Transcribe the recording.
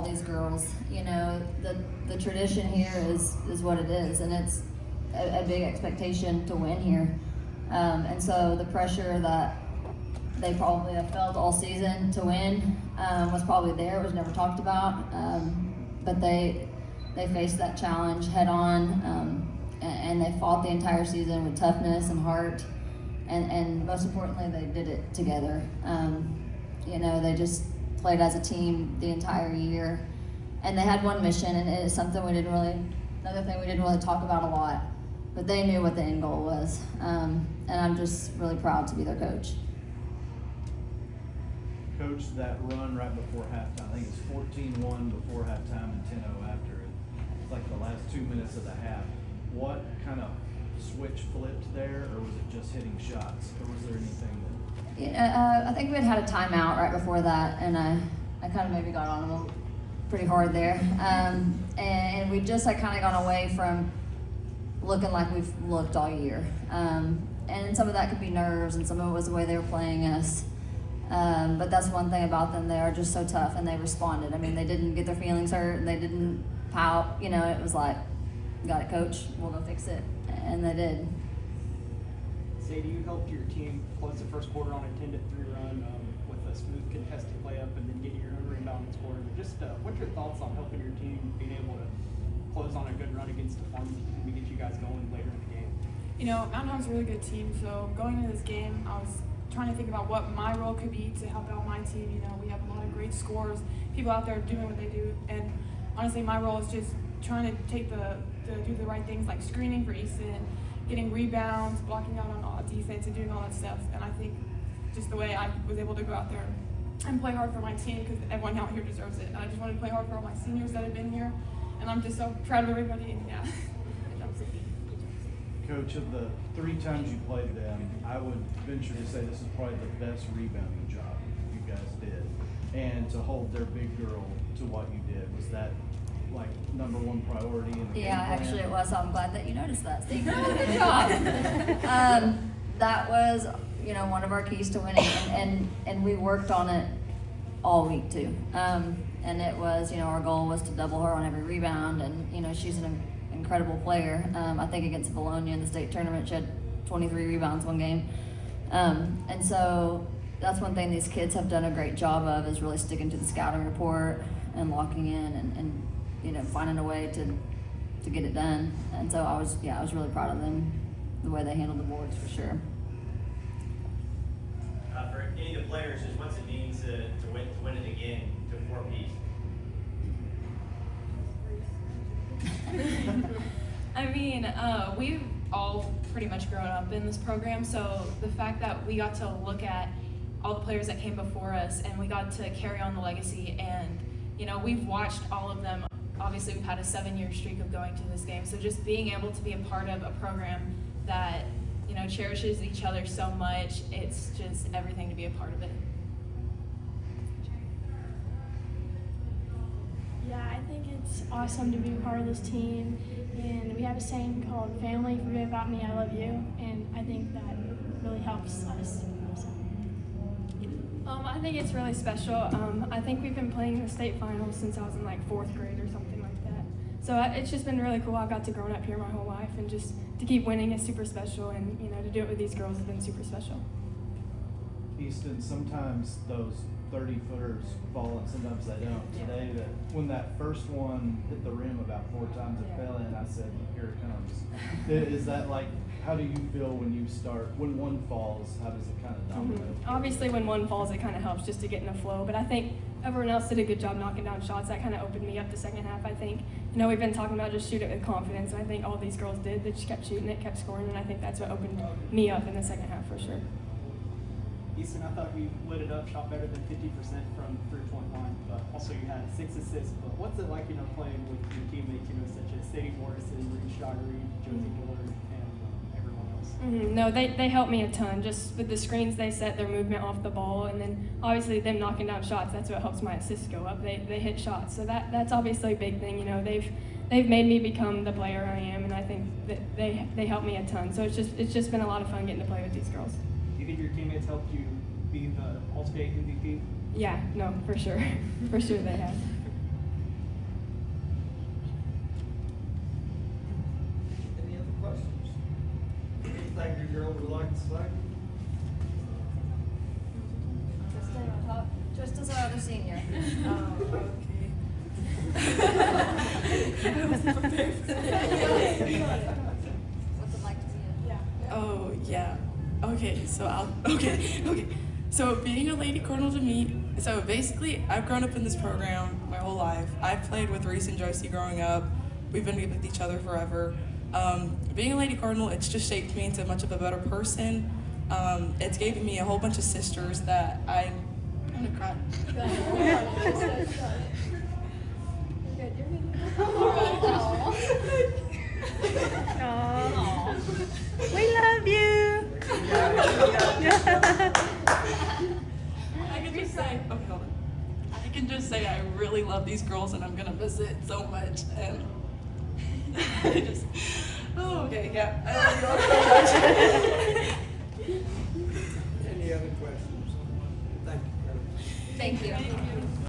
these girls. You know, the tradition here is what it is, and it's a big expectation to win here. And so the pressure that they probably have felt all season to win was probably there. It was never talked about, but they faced that challenge head on, and they fought the entire season with toughness and heart, and most importantly, they did it together. You know, they just played as a team the entire year, and they had one mission, and it is something another thing we didn't really talk about a lot, but they knew what the end goal was, and I'm just really proud to be their coach. Coach, that run right before halftime, I think it's 14-1 before halftime and 10-0 after it. It's like the last 2 minutes of the half. What kind of switch flipped there, or was it just hitting shots, or was there anything that? Yeah, I think we had a timeout right before that, and I kind of maybe got on them pretty hard there. And we just had kind of gone away from looking like we've looked all year. And some of that could be nerves, and some of it was the way they were playing us. But that's one thing about them, they are just so tough, and they responded. I mean, they didn't get their feelings hurt, and they didn't pout. You know, it was like, got it, coach, we'll go fix it. And they did. Sadie, you helped your team close the first quarter on a 10-3 run with a smooth contested layup and then getting your own rebound and scoring. But just what's your thoughts on helping your team being able to close on a good run against the Farm to get you guys going later in the game? You know, Mountain Home's a really good team, so going into this game, I was trying to think about what my role could be to help out my team. You know, we have a lot of great scorers, people out there doing what they do, and honestly, my role is just trying to do the right things like screening for Easton, getting rebounds, blocking out on all defense, and doing all that stuff. And I think just the way I was able to go out there and play hard for my team, because everyone out here deserves it. And I just wanted to play hard for all my seniors that have been here, and I'm just so proud of everybody. And yeah, Coach, of the 3 times you played them, I would venture to say this is probably the best rebounding job you guys did. And to hold their big girl to what you did, was that like #1 priority in the game Yeah, plan? actually it was. So I'm glad that you noticed that, Steve. Good job. That was, you know, one of our keys to winning, and we worked on it all week too. And it was, you know, our goal was to double her on every rebound, and you know, she's an incredible player. I think against Bologna in the state tournament, she had 23 rebounds one game. And so that's one thing these kids have done a great job of, is really sticking to the scouting report and locking in and you know, finding a way to get it done. And so I was really proud of them, the way they handled the boards for sure. For any of the players, just what's it mean to win it again to 4P? I mean, we've all pretty much grown up in this program, so the fact that we got to look at all the players that came before us and we got to carry on the legacy, and you know, we've watched all of them. Obviously, we've had a 7-year streak of going to this game, so just being able to be a part of a program that, you know, cherishes each other so much, it's just everything to be a part of it. Yeah, I think it's awesome to be part of this team, and we have a saying called "Family, forget about me, I love you," and I think that really helps us. I think it's really special. I think we've been playing the state finals since I was in like 4th grade or something like that. So it's just been really cool. I've got to grow up here my whole life, and just to keep winning is super special, and you know, to do it with these girls has been super special. Easton, sometimes those 30-footers fall and sometimes they don't. Yeah. Today, when that first one hit the rim about 4 times, it fell in, I said, here it comes. Is that like, how do you feel when one falls, how does it kind of domino? Obviously, when one falls, it kind of helps just to get in a flow, but I think everyone else did a good job knocking down shots. That kind of opened me up the second half, I think. You know, we've been talking about just shoot it with confidence, and I think all these girls did. They just kept shooting it, kept scoring, and I think that's what opened me up in the second half for sure. Easton, I thought we lit it up, shot better than 50% from the 3-point line, but also you had 6 assists. But what's it like, you know, playing with your teammates, you know, such as Sadie Morrison, Reed Shottery, Josie Dillard, and everyone else? No, they helped me a ton. Just with the screens they set, their movement off the ball, and then obviously them knocking down shots. That's what helps my assists go up. They hit shots, so that's obviously a big thing. You know, they've made me become the player I am, and I think that they helped me a ton. So it's just been a lot of fun getting to play with these girls. Do you think your teammates helped you be the All-State MVP? Yeah, no, for sure, for sure they have. girl would like to say? Just as our other senior. What's it like to be in? Oh, yeah. Okay, okay. So being a Lady Cardinal to me, so basically I've grown up in this program my whole life. I've played with Reese and Josie growing up. We've been with each other forever. Being a Lady Cardinal, it's just shaped me into much of a better person. It's given me a whole bunch of sisters that I'm gonna cry. We love you. I can just say, okay, hold on. I can just say I really love these girls and I'm gonna miss it so much. And I just, oh, okay, yeah. I love you all so much. Any other questions? Thank you. Thank you.